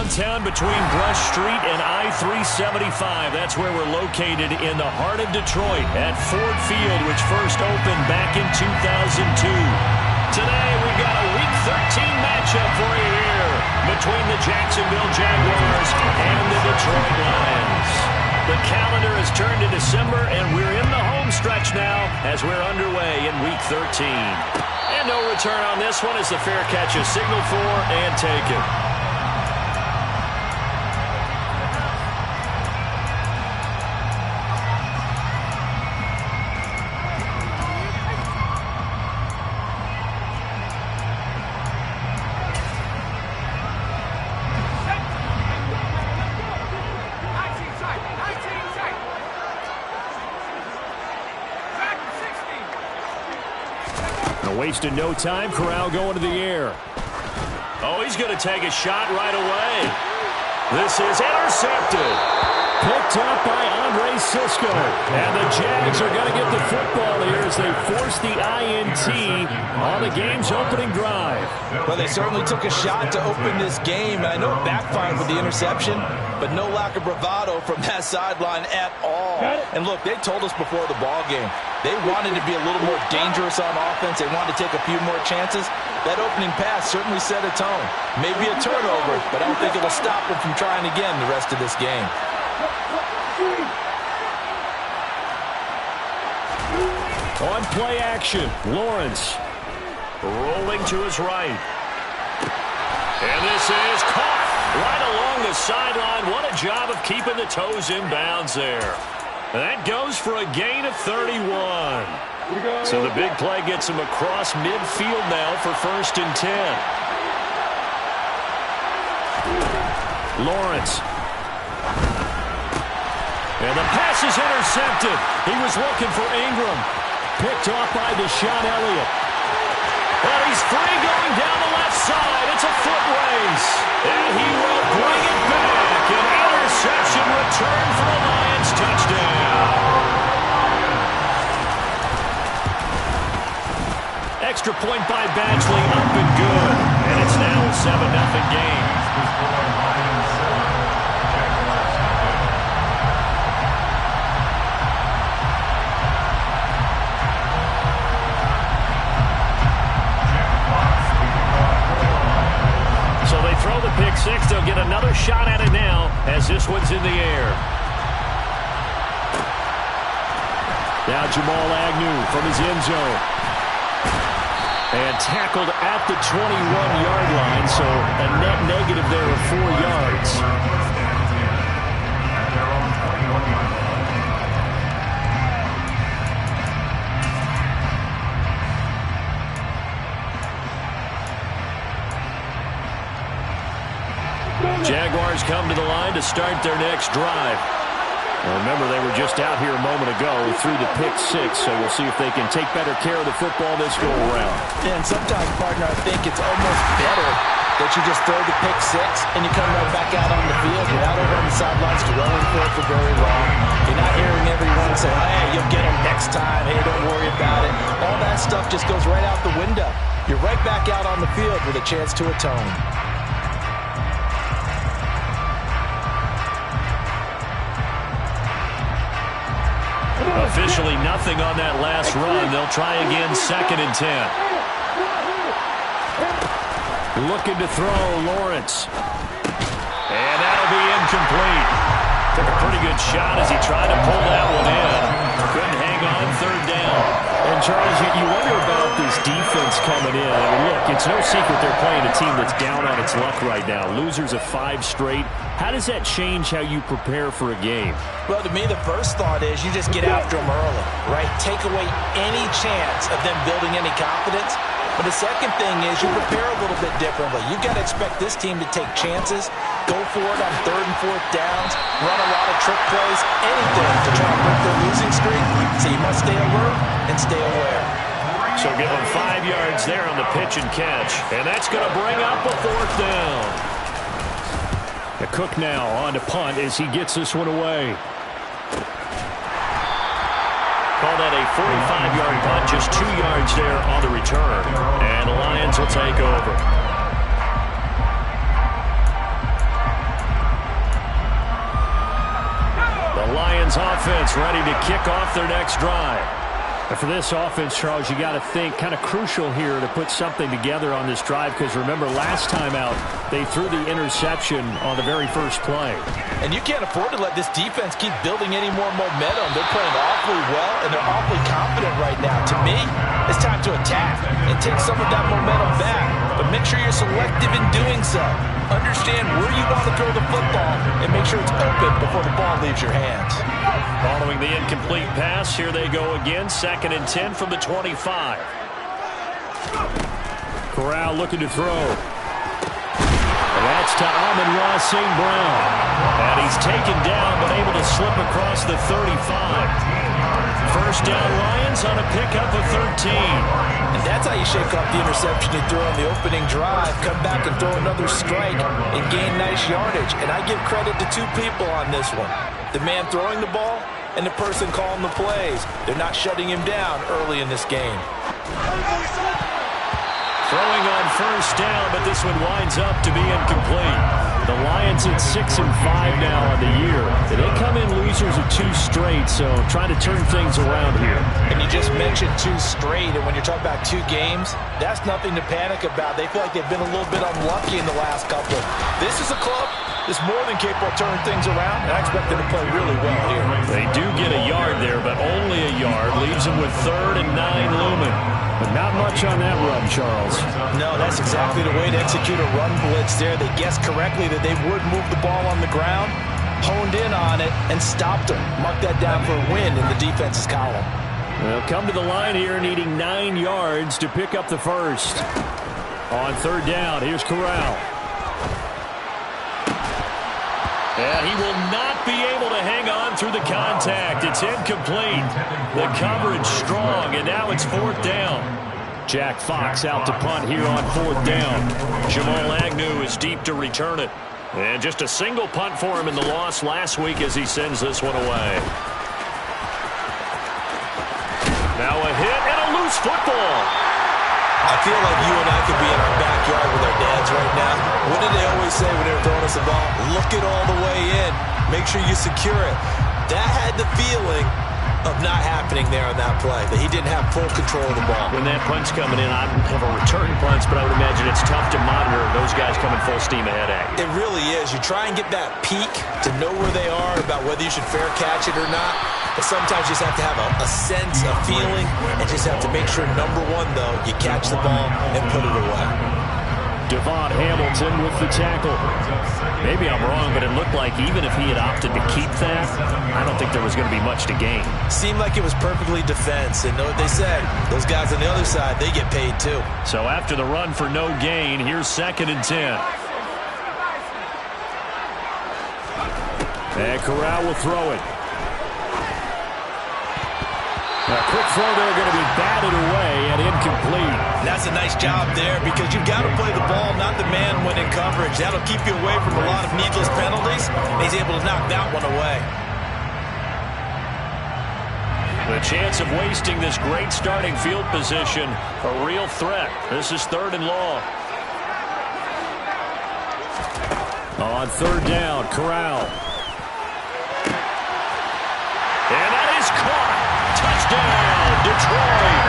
downtown between Brush Street and I-375. That's where we're located in the heart of Detroit at Ford Field, which first opened back in 2002. Today, we've got a Week 13 matchup for you here between the Jacksonville Jaguars and the Detroit Lions. The calendar has turned to December, and we're in the home stretch now as we're underway in Week 13. And no return on this one as the fair catch is signaled for and taken. Wasting no time. Corral going to the air. Oh, he's going to take a shot right away. This is intercepted. Picked up by Andre Sisco. And the Jags are going to get the football here as they force the INT on the game's opening drive. Well, they certainly took a shot to open this game. And I know it backfired with the interception, but no lack of bravado from that sideline at all. And look, they told us before the ball game, they wanted to be a little more dangerous on offense. They wanted to take a few more chances. That opening pass certainly set a tone. Maybe a turnover, but I don't think it'll stop them from trying again the rest of this game. On play action, Lawrence rolling to his right. And this is caught right along the sideline. What a job of keeping the toes in bounds there. That goes for a gain of 31. So the big play gets him across midfield now for 1st and 10. Lawrence. And the pass is intercepted. He was looking for Ingram. Picked off by Deshaun Elliott. And he's free going down the left side. It's a foot race. And he will bring it back. An interception return for a Lions touchdown. Extra point by Badgley, up and good. And it's now a 7-0 game. So they throw the pick six. They'll get another shot at it now as this one's in the air. Now Jamal Agnew from his end zone. And tackled at the 21-yard line, so a net negative there of 4 yards. Jaguars come to the line to start their next drive. Well, remember, they were just out here a moment ago through the pick six, so we'll see if they can take better care of the football this go around. And sometimes, partner, I think it's almost better that you just throw the pick six and you come right back out on the field. You're not over on the sidelines dwelling for very long. You're not hearing everyone say, hey, you'll get him next time. Hey, don't worry about it. All that stuff just goes right out the window. You're right back out on the field with a chance to atone. Officially nothing on that last run. They'll try again 2nd and 10. Looking to throw, Lawrence. And that'll be incomplete. Took a pretty good shot as he tried to pull that one in. Couldn't hang on 3rd down. And Charles, you wonder about this defense coming in. I mean, look, it's no secret they're playing a team that's down on its luck right now. Losers of 5 straight. How does that change how you prepare for a game? Well, to me, the first thought is you just get after them early, right? Take away any chance of them building any confidence. But the second thing is you prepare a little bit differently. You've got to expect this team to take chances, go for it on 3rd and 4th downs, run a lot of trick plays, anything to try and break their losing streak. So you must stay alert and stay aware. So give them 5 yards there on the pitch and catch. And that's going to bring up a 4th down. Cook now on to punt as he gets this one away. Call that a 45-yard punt, just 2 yards there on the return. And the Lions will take over. defense ready to kick off their next drive. And for this offense, Charles, you got to think kind of crucial here to put something together on this drive, because remember last time out they threw the interception on the very first play. And you can't afford to let this defense keep building any more momentum. They're playing awfully well, and they're awfully confident right now. To me, it's time to attack and take some of that momentum back. But make sure you're selective in doing so. Understand where you want to throw the football and make sure it's open before the ball leaves your hands. Following the incomplete pass, here they go again. 2nd and 10 from the 25. Corral looking to throw. And that's to Amon-Ra St. Brown. And he's taken down but able to slip across the 35. First down, Lions on a pickup of 13. And that's how you shake off the interception he threw on the opening drive. Come back and throw another strike and gain nice yardage. And I give credit to two people on this one. The man throwing the ball and the person calling the plays. They're not shutting him down early in this game. Throwing on first down, but this one winds up to be incomplete. The Lions at 6-5 now on the year. They come in losers of 2 straight, so trying to turn things around here. And you just mentioned 2 straight, and when you're talking about 2 games, that's nothing to panic about. They feel like they've been a little bit unlucky in the last couple. This is a club that's more than capable of turning things around, and I expect them to play really well here. They do get a yard there, but only a yard. Leaves them with 3rd and 9 looming. But not much on that run, Charles. No, that's exactly the way to execute a run blitz there. They guessed correctly that they would move the ball on the ground, honed in on it, and stopped them. Mark that down for a win in the defense's column. They'll come to the line here needing 9 yards to pick up the first. On 3rd down, here's Corral. And he will not be able to hang on through the contact. It's incomplete. The coverage strong, and now it's 4th down. Jack Fox out to punt here on 4th down. Jamal Agnew is deep to return it. And just a single punt for him in the loss last week as he sends this one away. Now a hit and a loose football. I feel like you and I could be in our backyard with our dads right now. What did they always say when they were throwing us the ball? Look it all the way in. Make sure you secure it. That had the feeling of not happening there on that play, that he didn't have full control of the ball. When that punt's coming in, I don't have a return punch, but I would imagine it's tough to monitor those guys coming full steam ahead at you. It really is. You try and get that peek to know where they are, about whether you should fair catch it or not. But sometimes you just have to have a sense, a feeling, and just have to make sure, number one, though, you catch the ball and put it away. Devon Hamilton with the tackle. Maybe I'm wrong, but it looked like even if he had opted to keep that, I don't think there was going to be much to gain. Seemed like it was perfectly defense, and know what they said. Those guys on the other side, they get paid too. So after the run for no gain, here's 2nd and 10. And Corral will throw it. A quick throw there going to be batted away and incomplete. That's a nice job there, because you've got to play the ball, not the man when in coverage. That'll keep you away from a lot of needless penalties. He's able to knock that one away. The chance of wasting this great starting field position, a real threat. This is 3rd and long. On 3rd down, Corral. And that is caught. Touchdown, Detroit.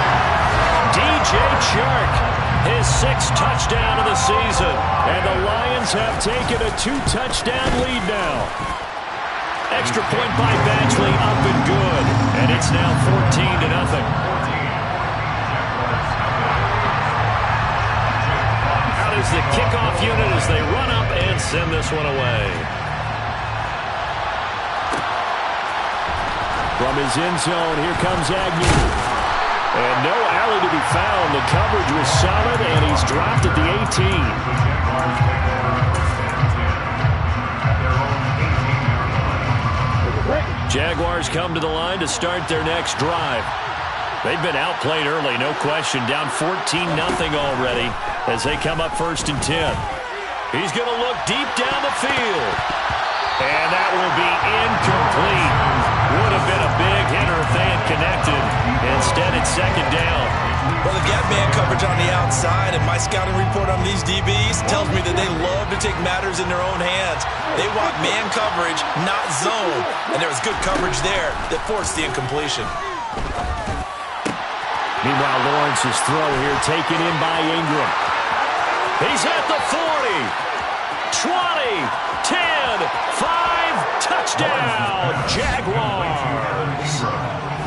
DJ Chark, his 6th touchdown of the season. And the Lions have taken a 2-touchdown lead now. Extra point by Badgley, up and good. And it's now 14-0. Out is the kickoff unit as they run up and send this one away. From his end zone, here comes Agnew. And no alley to be found. The coverage was solid, and he's dropped at the 18. Jaguars come to the line to start their next drive. They've been outplayed early, no question. Down 14-0 already as they come up 1st and 10. He's going to look deep down the field. And that will be incomplete. Would have been a big hitter if they had connected. Instead, it's 2nd down. Well, they've got man coverage on the outside, and my scouting report on these DBs tells me that they love to take matters in their own hands. They want man coverage, not zone, and there was good coverage there that forced the incompletion. Meanwhile, Lawrence's throw here taken in by Ingram. He's at the 40, 20, 10, 5, touchdown, Jaguars.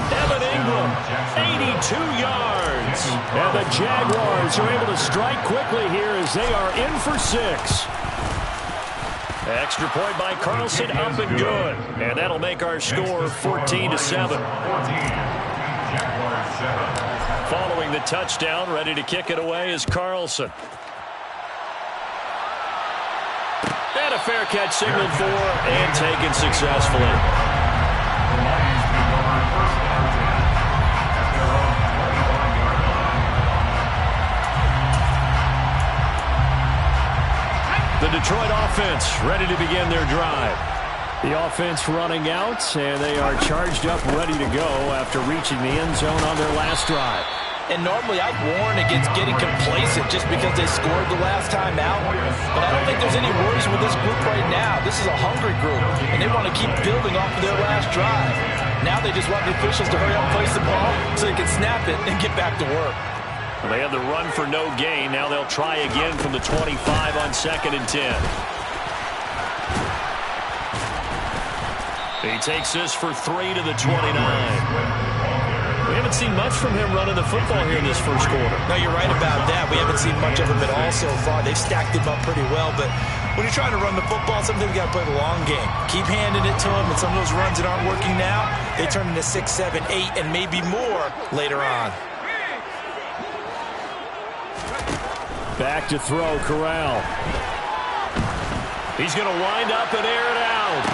Evan Ingram, 82 yards. And the Jaguars are able to strike quickly here as they are in for 6. Extra point by Carlson, up and good. And that'll make our score 14-7. Following the touchdown, ready to kick it away is Carlson. And a fair catch signaled for and taken successfully. The Detroit offense ready to begin their drive. The offense running out, and they are charged up, ready to go after reaching the end zone on their last drive. And normally I'd warn against getting complacent just because they scored the last time out. But I don't think there's any worries with this group right now. This is a hungry group, and they want to keep building off of their last drive. Now they just want the officials to hurry up and place the ball so they can snap it and get back to work. Well, they had the run for no gain. Now they'll try again from the 25 on 2nd and 10. He takes this for 3 to the 29. We haven't seen much from him running the football here in this first quarter. No, you're right about that. We haven't seen much of him at all so far. They've stacked him up pretty well, but when you're trying to run the football, sometimes you got to play the long game. Keep handing it to him, and some of those runs that aren't working now, they turn into 6, 7, 8, and maybe more later on. Back to throw, Corral. He's going to wind up and air it out.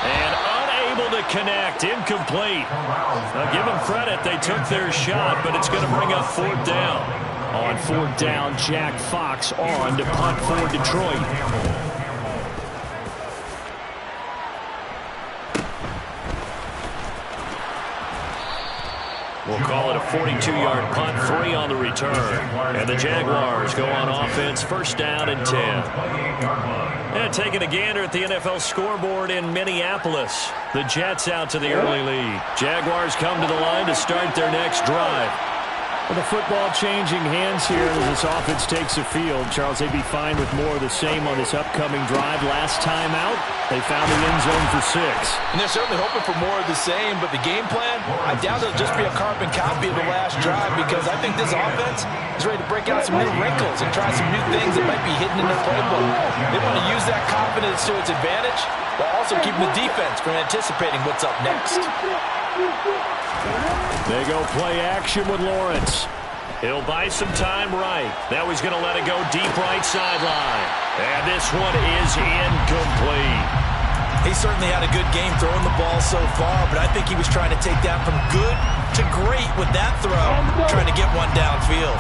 And unable to connect, incomplete. Now give them credit, they took their shot, but it's going to bring up 4th down. On 4th down, Jack Fox on to punt for Detroit. We'll call it a 42-yard punt, 3 on the return. And the Jaguars go on offense, 1st down and 10. And taking a gander at the NFL scoreboard in Minneapolis. The Jets out to the early lead. Jaguars come to the line to start their next drive. Well, the football changing hands here as this offense takes the field. Charles, they'd be fine with more of the same on this upcoming drive. Last time out, they found the end zone for 6. And they're certainly hoping for more of the same, but the game plan, I doubt it'll just be a carbon copy of the last drive because I think this offense is ready to break out some new wrinkles and try some new things that might be hidden in their playbook. They want to use that confidence to its advantage while also keeping the defense from anticipating what's up next. They go play action with Lawrence. He'll buy some time right. Now he's going to let it go deep right sideline. And this one is incomplete. He certainly had a good game throwing the ball so far, but I think he was trying to take that from good to great with that throw, trying to get one downfield.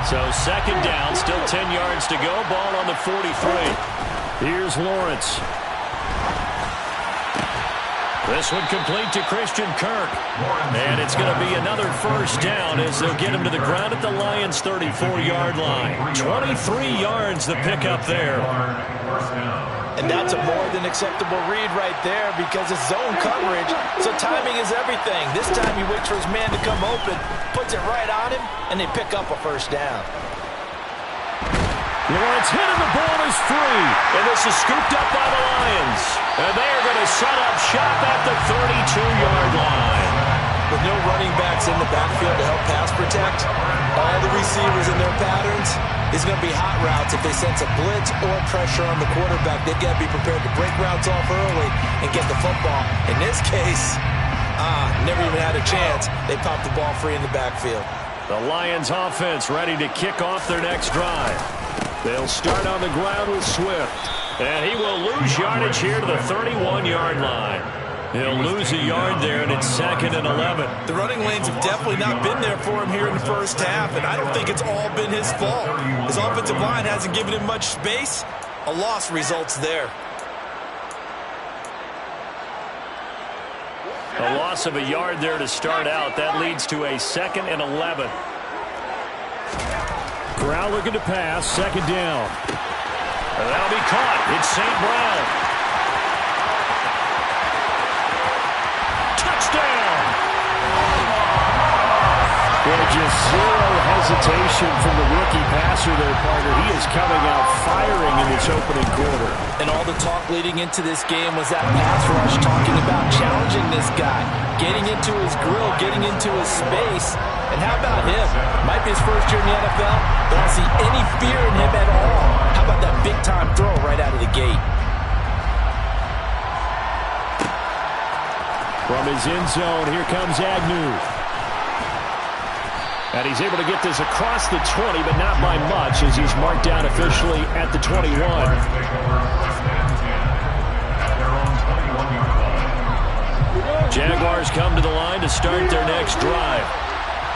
So 2nd down, still 10 yards to go. Ball on the 43. Here's Lawrence. This one complete to Christian Kirk. And it's going to be another 1st down as they'll get him to the ground at the Lions' 34-yard line. 23 yards the pickup there. And that's a more than acceptable read right there because it's zone coverage, so timing is everything. This time he waits for his man to come open, puts it right on him, and they pick up a 1st down. Lawrence hit and the ball is free. And this is scooped up by the Lions. And they are going to set up shop at the 32-yard line. With no running backs in the backfield to help pass protect, all the receivers in their patterns, it's going to be hot routes if they sense a blitz or pressure on the quarterback. They've got to be prepared to break routes off early and get the football. In this case, never even had a chance. They popped the ball free in the backfield. The Lions offense ready to kick off their next drive. They'll start on the ground with Swift. And he will lose yardage here to the 31-yard line. He'll lose a yard there, and it's 2nd and 11. The running lanes have definitely not been there for him here in the first half, and I don't think it's all been his fault. His offensive line hasn't given him much space. A loss results there. A loss of a yard there to start out. That leads to a 2nd and 11. Corral looking to pass. 2nd down. And that'll be caught. It's St. Brown. Touchdown! Well, just zero hesitation from the rookie passer there, partner. He is coming out firing in this opening quarter. And all the talk leading into this game was that pass rush, talking about challenging this guy, getting into his grill, getting into his space. And how about him? Might be his first year in the NFL, but I don't see any fear in him at all. How about that big-time throw right out of the gate? From his end zone, here comes Agnew. And he's able to get this across the 20, but not by much, as he's marked down officially at the 21. Jaguars come to the line to start their next drive.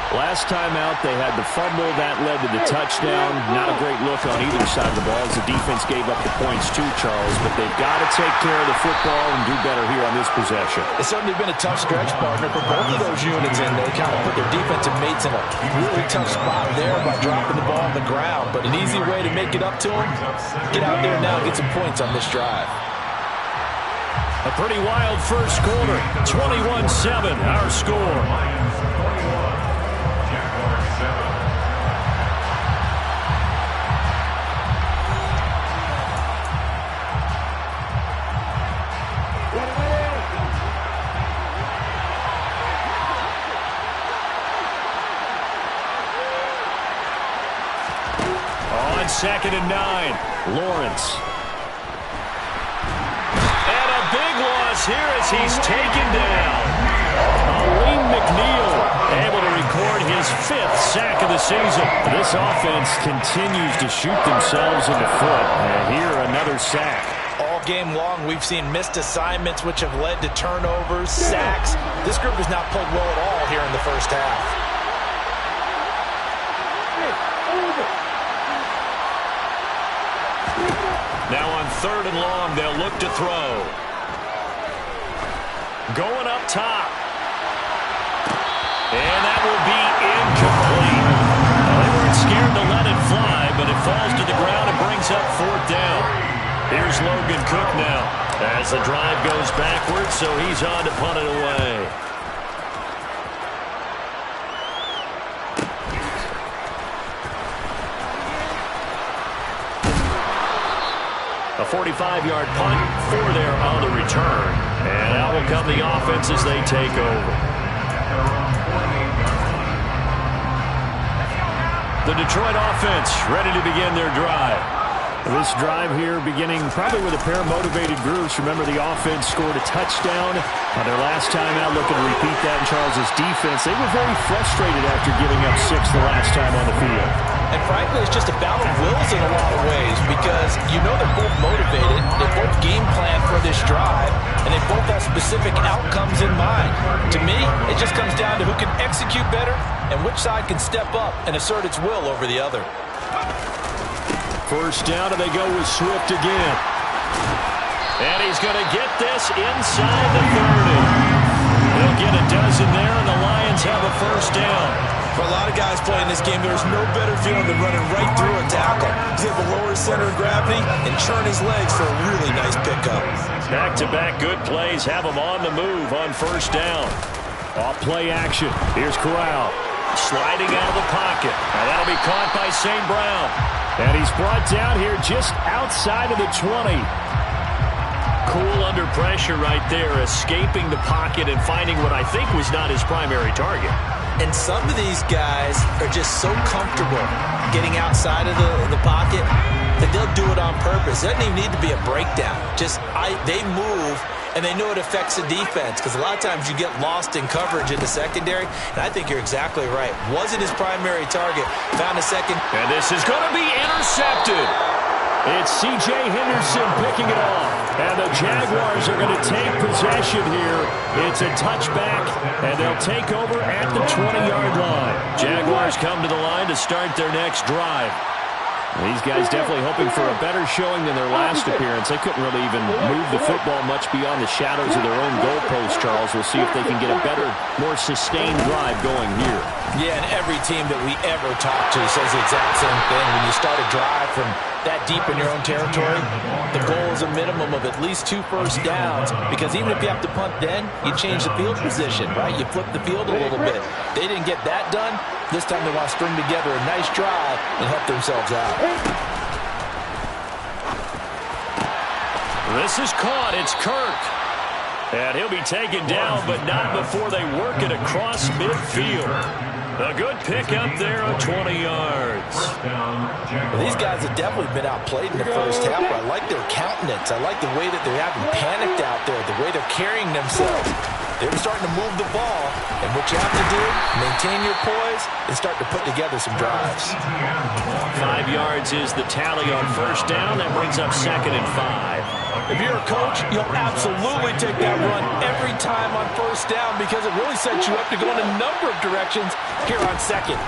Last time out, they had the fumble. That led to the touchdown. Not a great look on either side of the ball as the defense gave up the points too, Charles. But they've got to take care of the football and do better here on this possession. It's certainly been a tough stretch, partner, for both of those units, and they kind of put their defensive mates in a really tough spot there by dropping the ball on the ground. But an easy way to make it up to them, get out there now and get some points on this drive. A pretty wild first quarter. 21-7, our score. On 2nd and 9, Lawrence. And a big loss here as he's taken down. Aleem McNeil able to record his 5th sack of the season. This offense continues to shoot themselves in the foot. And here, another sack. All game long, we've seen missed assignments, which have led to turnovers, sacks. This group has not played well at all here in the first half. Now on 3rd and long, they'll look to throw. Going up top. And that will be incomplete. They weren't scared to let it fly, but it falls to the ground and brings up 4th down. Here's Logan Cook now as the drive goes backwards, so he's on to punt it away. A 45-yard punt for there on the return. And out will come the offense as they take over. The Detroit offense ready to begin their drive. This drive here beginning probably with a pair of motivated groups. Remember, the offense scored a touchdown on their last time out. Looking to repeat that in Charles's defense. They were very frustrated after giving up 6 the last time on the field. And frankly, it's just a battle of wills in a lot of ways because you know they're both motivated, they both game plan for this drive, and they both have specific outcomes in mind. To me, it just comes down to who can execute better and which side can step up and assert its will over the other. First down, and they go with Swift again. And he's going to get this inside the 30. They'll get a dozen there, and the Lions have a first down. For a lot of guys playing this game, there's no better feeling than running right through a tackle. He's able to lower his center of gravity and churn his legs for a really nice pickup. Back-to-back good plays have him on the move on first down. Off play action. Here's Corral. Sliding out of the pocket. And that'll be caught by St. Brown. And he's brought down here just outside of the 20. Cool under pressure right there, escaping the pocket and finding what I think was not his primary target. And some of these guys are just so comfortable getting outside of the pocket that they'll do it on purpose. It doesn't even need to be a breakdown. They move, and they know it affects the defense because a lot of times you get lost in coverage in the secondary, and I think you're exactly right. Wasn't his primary target. Found a second. And this is going to be intercepted. It's C.J. Henderson picking it off. And the Jaguars are going to take possession here. It's a touchback, and they'll take over at the 20-yard line. Jaguars come to the line to start their next drive. These guys definitely hoping for a better showing than their last appearance. They couldn't really even move the football much beyond the shadows of their own goalpost, Charles. We'll see if they can get a better, more sustained drive going here. Yeah, and every team that we ever talk to says the exact same thing. When you start a drive from that deep in your own territory, the goal is a minimum of at least 2 first downs, because even if you have to punt then, you change the field position, right? You flip the field a little bit. They didn't get that done. This time they want to string together a nice drive and help themselves out. This is caught. It's Kirk. And he'll be taken down, but not before they work it across midfield. A good pick up there on 20 yards. Well, these guys have definitely been outplayed in the first half, but I like their countenance. I like the way that they're having panicked out there, the way they're carrying themselves. They're starting to move the ball, and what you have to do, maintain your poise and start to put together some drives. 5 yards is the tally on first down. That brings up 2nd and 5. If you're a coach, you'll absolutely take that run every time on first down, because it really sets you up to go in a number of directions here on 2nd.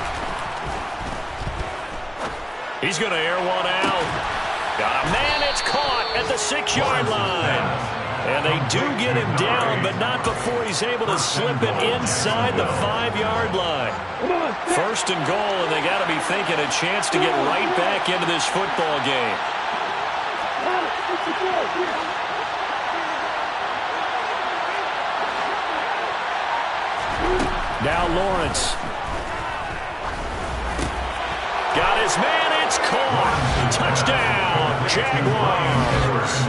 He's going to air one out. Got a man. It's caught at the 6-yard line. And they do get him down, but not before he's able to slip it inside the 5-yard line. 1st and goal, and they got to be thinking a chance to get right back into this football game. Now Lawrence. Got his man. It's caught. Touchdown, Jaguars.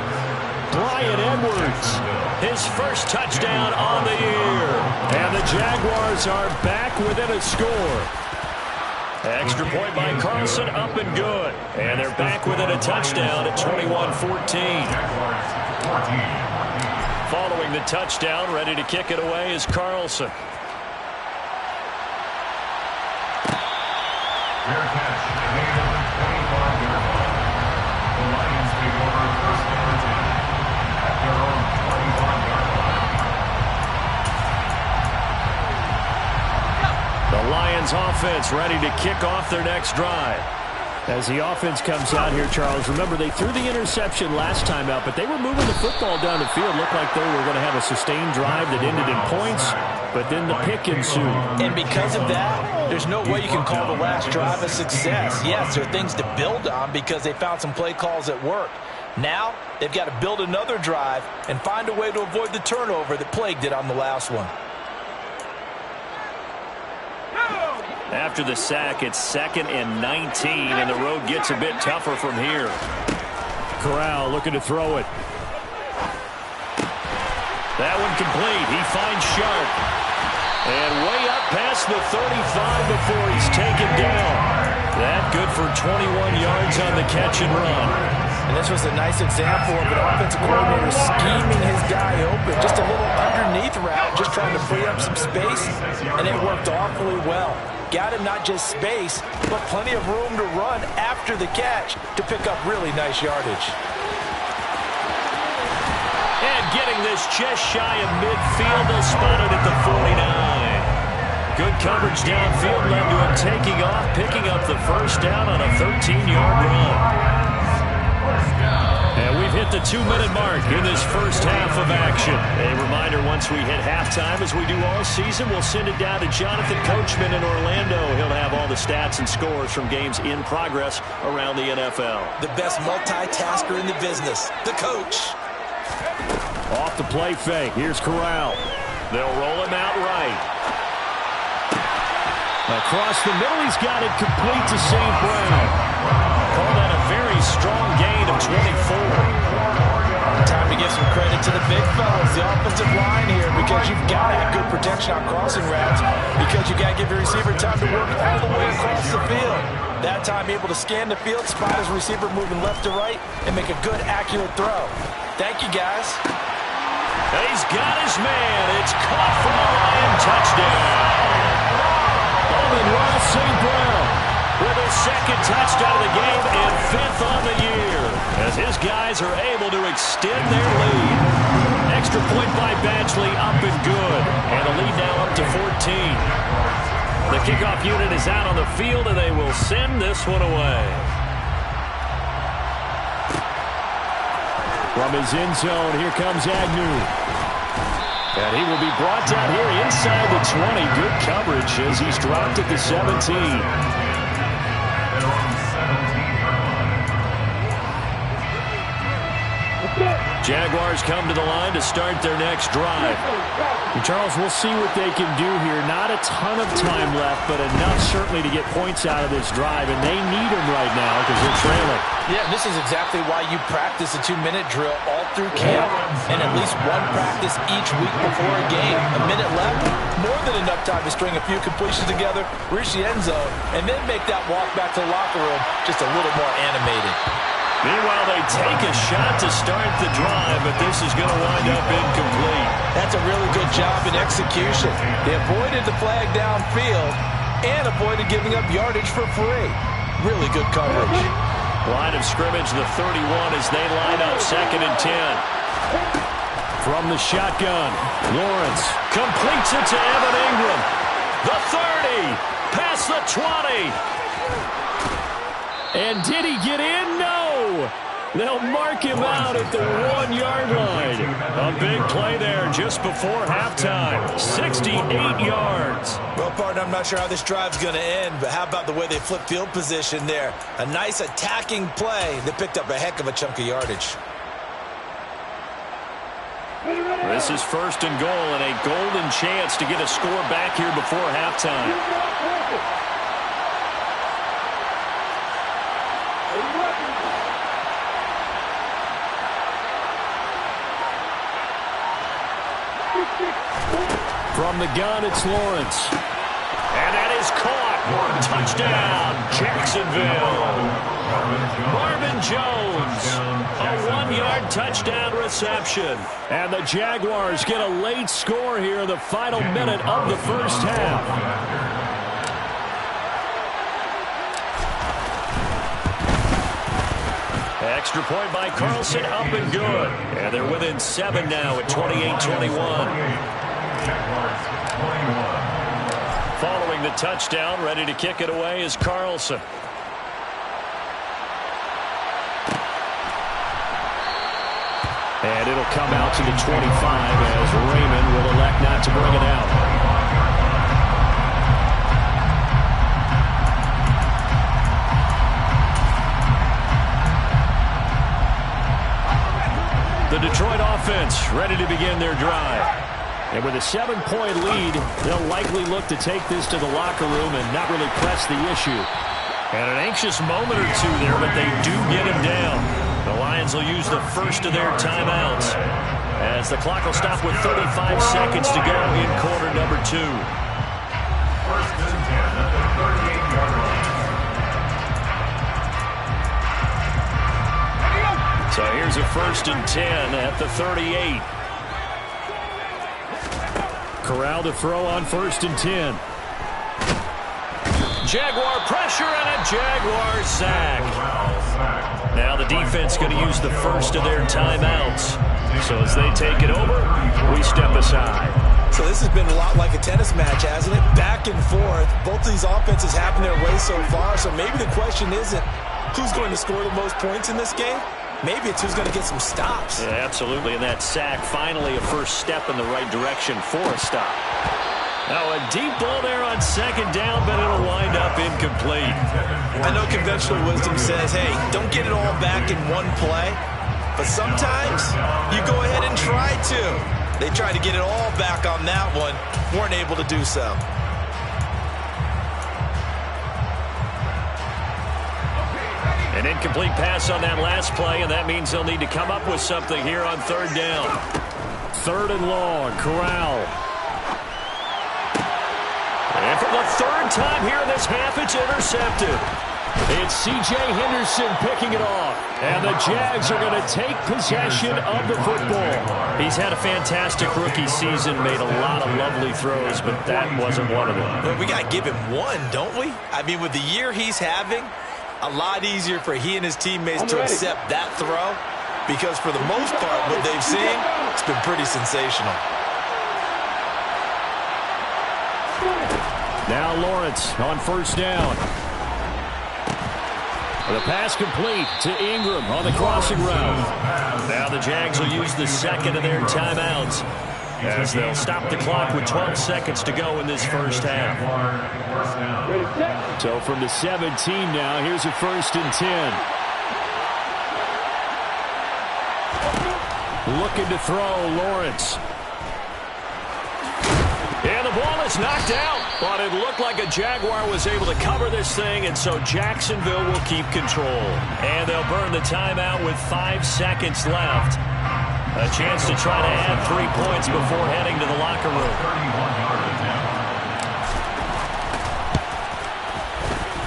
Bryan Edwards, his first touchdown on the year. And the Jaguars are back within a score. Extra point by Carlson, up and good. And they're back within a touchdown at 21-14. Following the touchdown, ready to kick it away is Carlson. Fair catch, made at the 25-yard line. The Lions take over first and 10 at their own 25-yard line. The Lions offense ready to kick off their next drive. As the offense comes out here, Charles, remember they threw the interception last time out, but they were moving the football down the field. Looked like they were going to have a sustained drive that ended in points, but then the pick ensued. And because of that, there's no way you can call the last drive a success. Yes, there are things to build on because they found some play calls that work. Now, they've got to build another drive and find a way to avoid the turnover that plagued it on the last one. After the sack, it's 2nd and 19, and the road gets a bit tougher from here. Corral looking to throw it. That one complete. He finds Sharp. And way up past the 35 before he's taken down. That good for 21 yards on the catch and run. And this was a nice example of an offensive coordinator scheming his guy open. Just a little underneath route, just trying to free up some space, and it worked awfully well. Got him not just space, but plenty of room to run after the catch to pick up really nice yardage. And getting this just shy of midfield, they'll spot it at the 49. Good coverage downfield led to him taking off, picking up the first down on a 13-yard run. And we've hit the 2-minute mark in this first half of action. A reminder, once we hit halftime, as we do all season, we'll send it down to Jonathan Coachman in Orlando. He'll have all the stats and scores from games in progress around the NFL. The best multitasker in the business, the coach. Off the play fake. Here's Corral. They'll roll him out right. Across the middle, he's got it complete to St. Brown. Call that a very strong gain of 24. Time to give some credit to the big fellas, the offensive line here, because you've got to have good protection on crossing routes, because you've got to give your receiver time to work all the way across the field. That time able to scan the field, spot his receiver moving left to right, and make a good, accurate throw. Thank you, guys. He's got his man. It's caught for a Lion touchdown. Ross St. Brown with his 2nd touchdown of the game and 5th on the year, as his guys are able to extend their lead. Extra point by Badgley, up and good, and the lead now up to 14. The kickoff unit is out on the field, and they will send this one away. From his end zone, here comes Agnew. And he will be brought down here inside the 20. Good coverage as he's dropped at the 17. Jaguars come to the line to start their next drive. And Charles, we'll see what they can do here. Not a ton of time left, but enough certainly to get points out of this drive, and they need them right now because they're trailing. Yeah, this is exactly why you practice a 2-minute drill all through camp and at least one practice each week before a game. A minute left, more than enough time to string a few completions together, reach the end zone, and then make that walk back to the locker room just a little more animated. Meanwhile, they take a shot to start the drive, but this is going to wind up incomplete. That's a really good job in execution. They avoided the flag downfield and avoided giving up yardage for free. Really good coverage. Line of scrimmage, the 31 as they line up 2nd and 10. From the shotgun, Lawrence Completes it to Evan Ingram. The 30, past the 20. And did he get in? No! They'll mark him out at the 1-yard line. A big play there just before halftime. 68 yards. Well, partner, I'm not sure how this drive's going to end, but how about the way they flip field position there? A nice attacking play that picked up a heck of a chunk of yardage. This is 1st and goal and a golden chance to get a score back here before halftime. From the gun, it's Lawrence. And that is caught. Touchdown, Jacksonville. Marvin Jones, a 1-yard touchdown reception. And the Jaguars get a late score here in the final minute of the first half. Extra point by Carlson, up and good. And they're within 7 now at 28-21. Following the touchdown, ready to kick it away is Carlson. And it'll come out to the 25 as Raymond will elect not to bring it out. The Detroit offense ready to begin their drive. And with a 7-point lead, they'll likely look to take this to the locker room and not really press the issue. And an anxious moment or two there, but they do get him down. The Lions will use the first of their timeouts as the clock will stop with 35 seconds to go in quarter number 2. 1st and 10 at the 38-yard line. So here's a 1st and 10 at the 38. Corral to throw on 1st and 10. Jaguar pressure and a Jaguar sack. Now the defense going to use the first of their timeouts. So as they take it over, we step aside. So this has been a lot like a tennis match, hasn't it? Back and forth. Both these offenses having their way so far. So maybe the question isn't who's going to score the most points in this game. Maybe it's who's going to get some stops. Yeah, absolutely. And that sack, finally a first step in the right direction for a stop. Now a deep ball there on 2nd down, but it'll wind up incomplete. I know conventional wisdom says, hey, don't get it all back in one play. But sometimes you go ahead and try to. They tried to get it all back on that one. Weren't able to do so. An incomplete pass on that last play, and that means they'll need to come up with something here on 3rd down. 3rd and long, Corral. And for the 3rd time here in this half, it's intercepted. It's C.J. Henderson picking it off. And the Jags are going to take possession of the football. He's had a fantastic rookie season, made a lot of lovely throws, but that wasn't one of them. Well, we got to give him one, don't we? I mean, with the year he's having, a lot easier for he and his teammates to accept that throw because for the most part, what they've seen, it's been pretty sensational. Now Lawrence on 1st down. The pass complete to Ingram on the crossing route. Now the Jags will use the second of their timeouts as they'll stop the clock with 12 seconds to go in this first half. So from the 17 now, here's a 1st and 10. Looking to throw, Lawrence. And the ball is knocked out, but it looked like a Jaguar was able to cover this thing, and so Jacksonville will keep control. And they'll burn the timeout with 5 seconds left. A chance to try to add 3 points before heading to the locker room.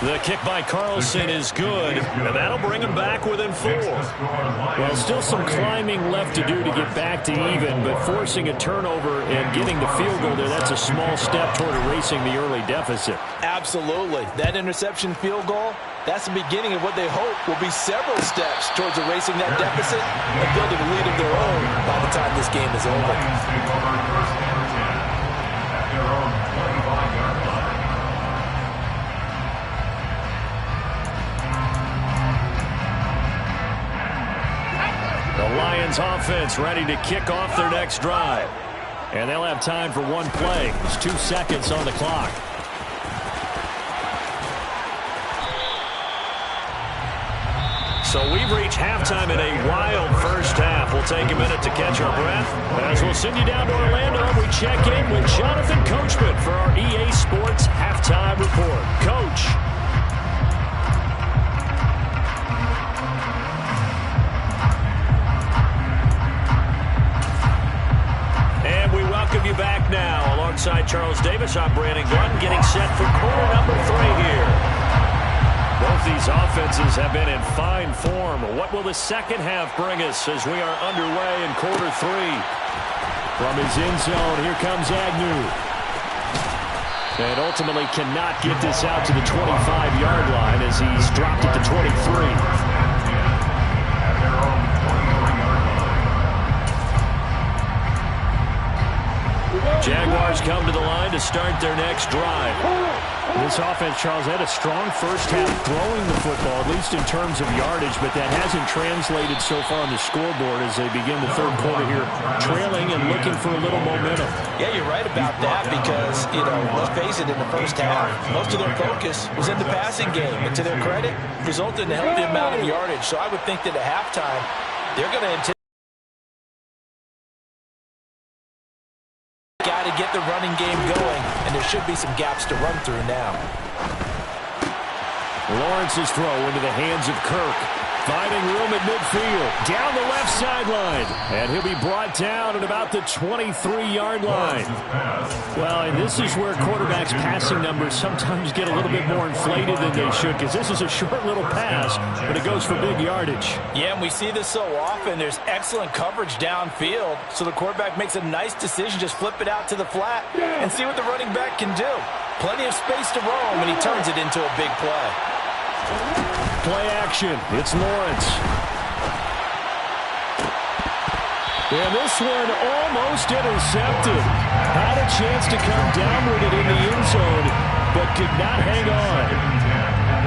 The kick by Carlson is good, and that'll bring him back within 4. Well, still some climbing left to do to get back to even, but forcing a turnover and getting the field goal there, that's a small step toward erasing the early deficit. Absolutely. That interception field goal, that's the beginning of what they hope will be several steps towards erasing that deficit and building a lead of their own by the time this game is over. The Lions offense ready to kick off their next drive. And they'll have time for one play. There's 2 seconds on the clock. So we've reached halftime in a wild first half. We'll take a minute to catch our breath as we'll send you down to Orlando and we check in with Jonathan Coachman for our EA Sports Halftime Report. Coach. And we welcome you back now. Alongside Charles Davis, I'm Brandon Glenn, getting set for quarter number 3 here. Both these offenses have been in fine form. What will the second half bring us as we are underway in quarter 3? From his end zone, here comes Agnew. And ultimately cannot get this out to the 25-yard line as he's dropped it to 23. Jaguars come to the line to start their next drive. This offense, Charles, had a strong first half throwing the football, at least in terms of yardage, but that hasn't translated so far on the scoreboard as they begin the third quarter here, trailing and looking for a little momentum. Yeah, you're right about that because, let's face it, in the first half, most of their focus was in the passing game. And to their credit, resulted in a healthy amount of yardage. So I would think that at halftime, they're going to anticipate to get the running game going, and there should be some gaps to run through now. Lawrence's throw into the hands of Kirk, finding room at midfield, down the left sideline, and he'll be brought down at about the 23-yard line. Well, and this is where quarterbacks' passing numbers sometimes get a little bit more inflated than they should, because this is a short little pass, but it goes for big yardage. Yeah, and we see this so often. There's excellent coverage downfield, so the quarterback makes a nice decision, just flip it out to the flat and see what the running back can do. Plenty of space to roam, and he turns it into a big play. Play action. It's Lawrence. And this one almost intercepted. Had a chance to come down with it in the end zone, but could not hang on.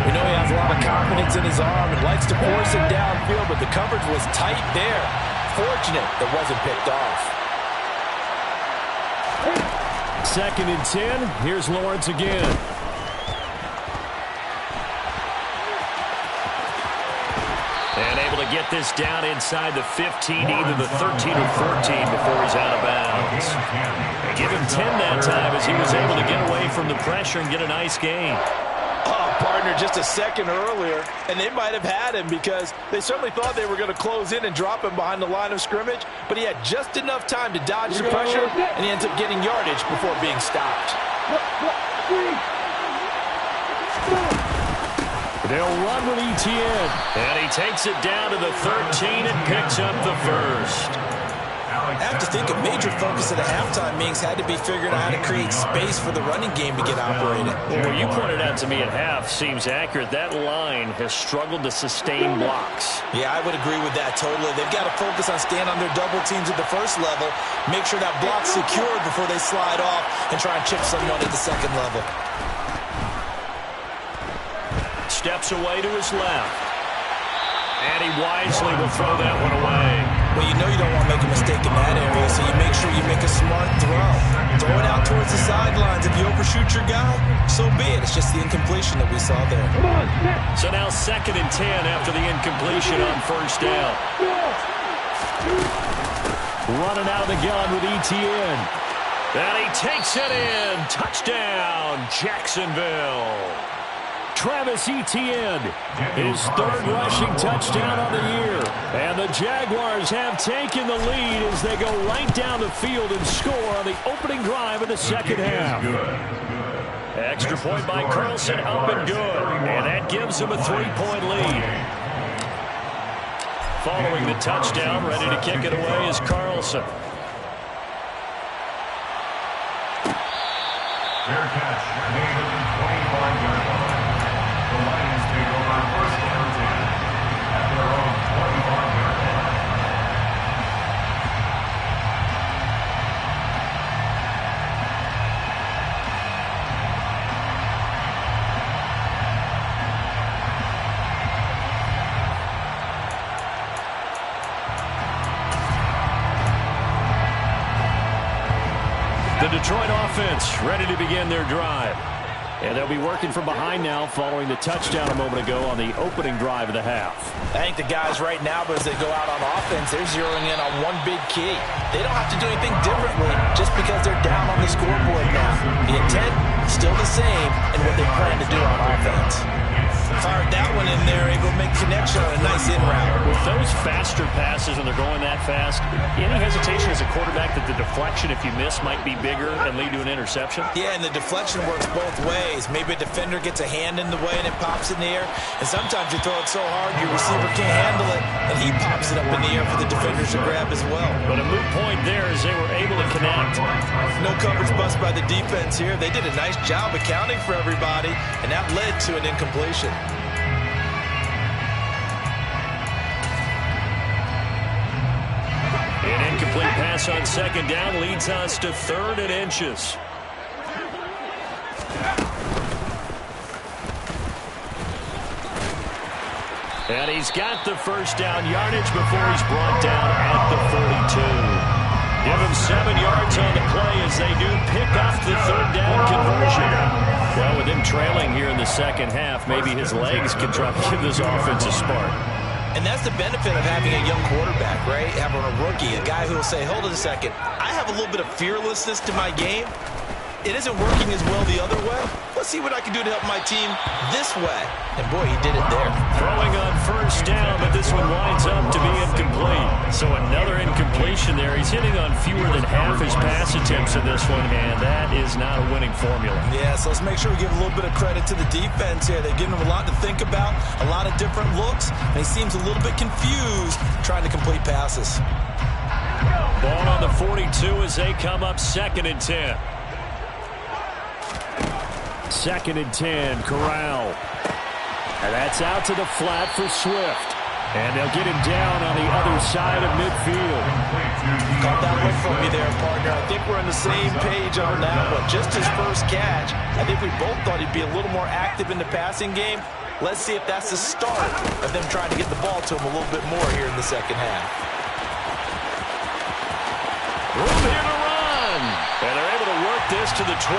We know he has a lot of confidence in his arm and likes to force it downfield, but the coverage was tight there. Fortunate that wasn't picked off. 2nd and 10. Here's Lawrence again. And able to get this down inside the 15, either the 13 or 14 before he's out of bounds. And give him 10 that time as he was able to get away from the pressure and get a nice gain. Oh, partner, just a second earlier, and they might have had him because they certainly thought they were going to close in and drop him behind the line of scrimmage, but he had just enough time to dodge the pressure, and he ends up getting yardage before being stopped. They'll run with ETN. And he takes it down to the 13 and picks up the first. I have to think a major focus at the halftime meetings had to be figuring out how to create space for the running game to get operated. Well, you pointed out to me at half seems accurate. That line has struggled to sustain blocks. Yeah, I would agree with that totally. They've got to focus on staying on their double teams at the first level, make sure that block's secured before they slide off and try and chip someone at the second level. Steps away to his left. And he wisely will throw that one away. Well, you know you don't want to make a mistake in that area, so you make sure you make a smart throw. Throw it out towards the sidelines. If you overshoot your guy, so be it. It's just the incompletion that we saw there. So now 2nd and 10 after the incompletion on first down. Running out of the gun with ETN. And he takes it in. Touchdown, Jacksonville. Travis Etienne, his 3rd rushing touchdown on the year. And the Jaguars have taken the lead as they go right down the field and score on the opening drive of the second half. Extra point by Carlson, up and good. And that gives him a 3-point lead. Following the touchdown, ready to kick it away is Carlson. Fair catch made at the 25-yard line. The Lions take over 1st and 10 at their own 25-yard line. The Detroit offense ready to begin their drive. And they'll be working from behind now following the touchdown a moment ago on the opening drive of the half. I think the guys right now, as they go out on offense, they're zeroing in on one big key. They don't have to do anything differently just because they're down on the scoreboard now. The intent, still the same, and what they plan to do on offense. Fired that one in there, able to make connection on a nice in route. With those faster passes and they're going that fast, any hesitation as a quarterback that the deflection, if you miss, might be bigger and lead to an interception? Yeah, and the deflection works both ways. Maybe a defender gets a hand in the way and it pops in the air. And sometimes you throw it so hard your receiver can't handle it, and he pops it up in the air for the defenders to grab as well. But a moot point there as they were able to connect. No coverage bust by the defense here. They did a nice job accounting for everybody, and that led to an incompletion. An incomplete pass on 2nd down leads us to 3rd and inches. And he's got the first down yardage before he's brought down at the 42. Give him 7 yards on the play as they do pick up the 3rd down conversion. Well, with him trailing here in the second half, maybe his legs can try to give this offense a spark. And that's the benefit of having a young quarterback, right? Having a rookie, a guy who will say, hold it a second, I have a little bit of fearlessness to my game. It isn't working as well the other way. Let's see what I can do to help my team this way. And boy, he did it there. Throwing on first down, but this one winds up to be incomplete. So another incompletion there. He's hitting on fewer than half his pass attempts in this one, and that is not a winning formula. Yeah, so let's make sure we give a little bit of credit to the defense here. They've given him a lot to think about, a lot of different looks, and he seems a little bit confused trying to complete passes. Ball on the 42 as they come up 2nd and 10. 2nd and 10, Corral. And that's out to the flat for Swift. And they'll get him down on the other side of midfield. Caught that one from me there, partner. I think we're on the same page on that one. Just his first catch. I think we both thought he'd be a little more active in the passing game. Let's see if that's the start of them trying to get the ball to him a little bit more here in the second half. Room here to run. And they're able to work this to the 25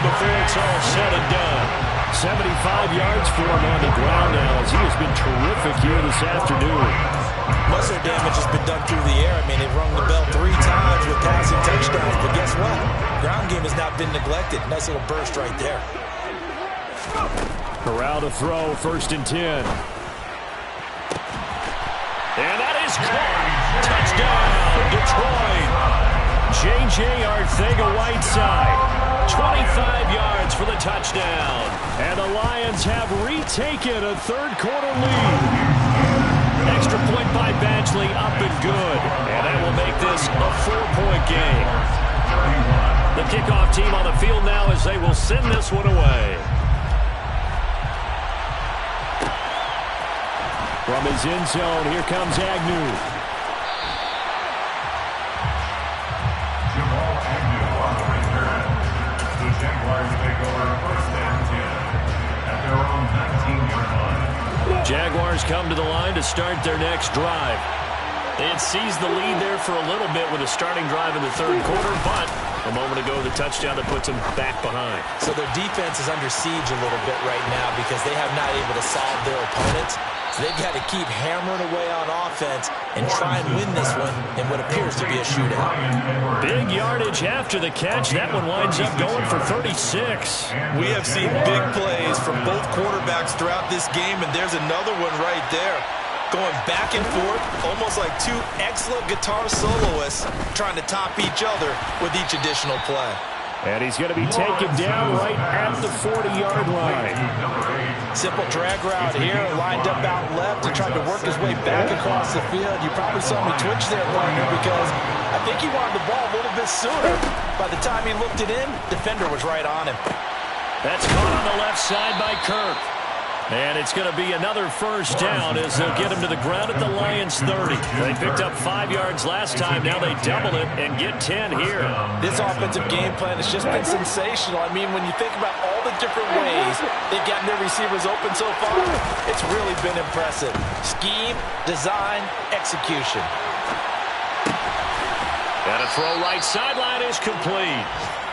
before it's all said and done. 75 yards for him on the ground now as he has been terrific here this afternoon. Muscle damage has been done through the air. I mean, they've rung the bell 3 times with passing touchdowns, but guess what? Ground game has not been neglected. Nice little burst right there. Corral to throw, 1st and 10. And that is caught. Touchdown, Detroit. J.J. Arcega-Whiteside, 25 yards for the touchdown. And the Lions have retaken a 3rd quarter lead. Extra point by Badgley, up and good. And that will make this a 4-point game. The kickoff team on the field now as they will send this one away. From his end zone, here comes Agnew. The Jaguars take over 1st and 10 at their own 19-yard line. Jaguars come to the line to start their next drive. They had seized the lead there for a little bit with a starting drive in the third quarter, but a moment ago, the touchdown that puts them back behind. So their defense is under siege a little bit right now because they have not able to solve their opponents. So they've got to keep hammering away on offense and try and win this one in what appears to be a shootout. Big yardage after the catch. That one winds up going for 36. We have seen big plays from both quarterbacks throughout this game, and there's another one right there. Going back and forth, almost like two excellent guitar soloists trying to top each other with each additional play. And he's going to be taken down right at the 40-yard line. Simple drag route here, lined up out left and tried to work his way back across the field. You probably saw me twitch there, partner, because I think he wanted the ball a little bit sooner. By the time he looked it in, defender was right on him. That's caught on the left side by Kirk. And it's going to be another first down as they'll get him to the ground at the Lions' 30. They picked up 5 yards last time. Now they double it and get 10 here. This offensive game plan has just been sensational. I mean, when you think about all the different ways they've gotten their receivers open so far, it's really been impressive. Scheme, design, execution. And a throw right sideline is complete.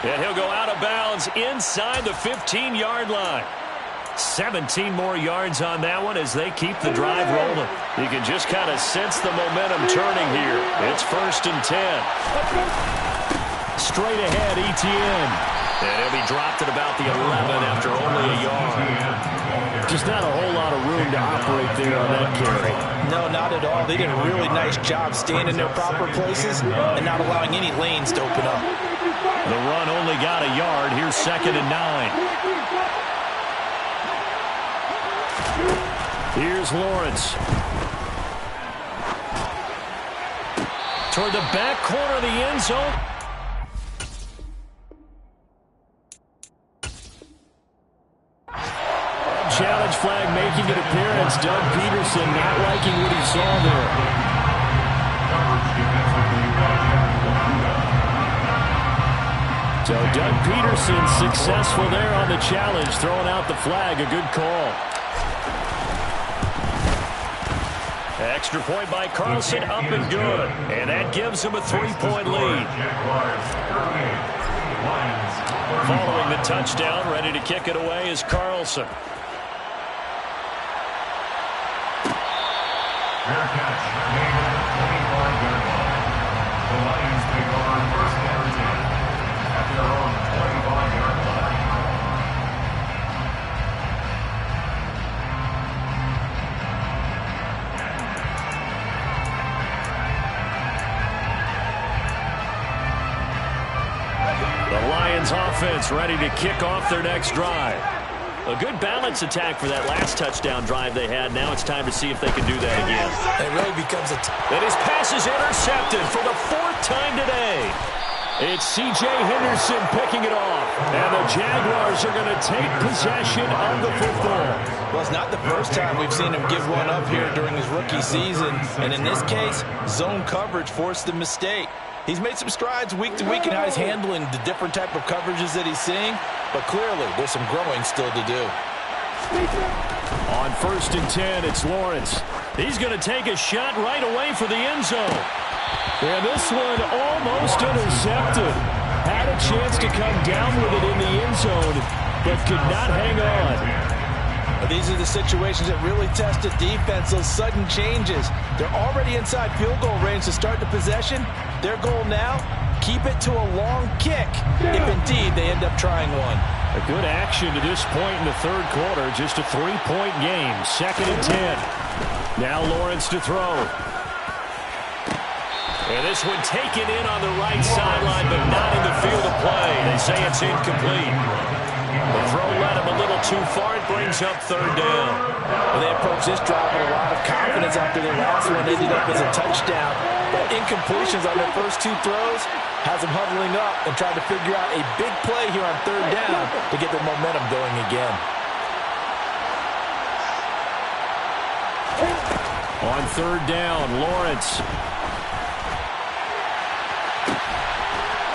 And he'll go out of bounds inside the 15-yard line. 17 more yards on that one as they keep the drive rolling. You can just kind of sense the momentum turning here. It's 1st and 10. Straight ahead, Etienne. And he'll be dropped at about the 11 after only a yard. Just not a whole lot of room to operate there on that carry. No, not at all. They did a really nice job staying in their proper places and not allowing any lanes to open up. The run only got a yard. Here's 2nd and 9. Here's Lawrence. Toward the back corner of the end zone. Challenge flag making an appearance. Doug Peterson not liking what he saw there. So Doug Peterson successful there on the challenge, throwing out the flag. A good call. Extra point by Carlson, up and good. And that gives him a 3-point lead. Following the touchdown, ready to kick it away is Carlson. Fair catch, made at the 25-yard line. The Lions take over 1st and 10 at their own 25-yard line. The Lions offense ready to kick off their next drive. A good balance attack for that last touchdown drive they had. Now it's time to see if they can do that again. It really becomes a... And his pass is intercepted for the 4th time today. It's C.J. Henderson picking it off. And the Jaguars are going to take possession of the football. Well, it's not the first time we've seen him give one up here during his rookie season. And in this case, zone coverage forced the mistake. He's made some strides week to week in how he's handling the different type of coverages that he's seeing. But clearly, there's some growing still to do. On 1st and 10, it's Lawrence. He's going to take a shot right away for the end zone. And this one almost intercepted. Had a chance to come down with it in the end zone, but could not hang on. These are the situations that really test the defense, those sudden changes. They're already inside field goal range to start the possession. Their goal now, keep it to a long kick, if indeed they end up trying one. A good action to this point in the third quarter, just a 3-point game, 2nd and 10. Now Lawrence to throw. And this one taken in on the right sideline, but not in the field of play. They say it's incomplete. The throw led him a little too far. It brings up 3rd down. Well, they approach this drive with a lot of confidence after their last one ended up as a touchdown. But incompletions on their first 2 throws has them huddling up and trying to figure out a big play here on 3rd down to get their momentum going again. On 3rd down, Lawrence.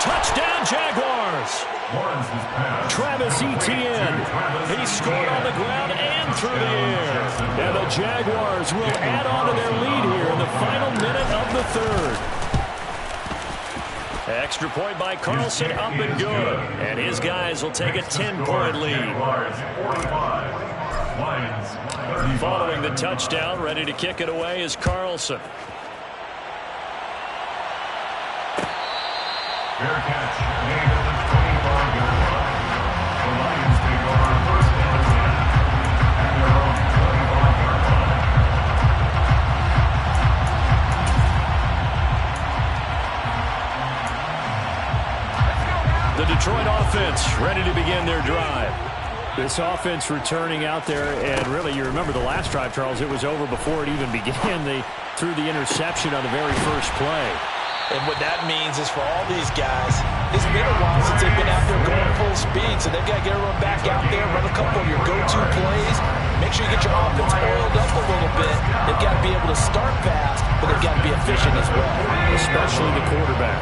Touchdown, Jaguars! Travis Etienne. He scored on the ground and through the air. And the Jaguars will add on to their lead here in the final minute of the third. Extra point by Carlson, up and good. And his guys will take a 10-point lead. Following the touchdown, ready to kick it away is Carlson. Fair catch. Made at the 25-yard line. The Lions take over first down and 10 at their own 25-yard line. The Detroit offense ready to begin their drive. This offense returning out there, and really, you remember the last drive, Charles, it was over before it even began. They threw the interception on the very first play. And what that means is for all these guys, it's been a while since they've been out there going full speed, so they've got to get everyone back out there, run a couple of your go-to plays, make sure you get your offense oiled up a little bit. They've got to be able to start fast, but they've got to be efficient as well. Especially the quarterback.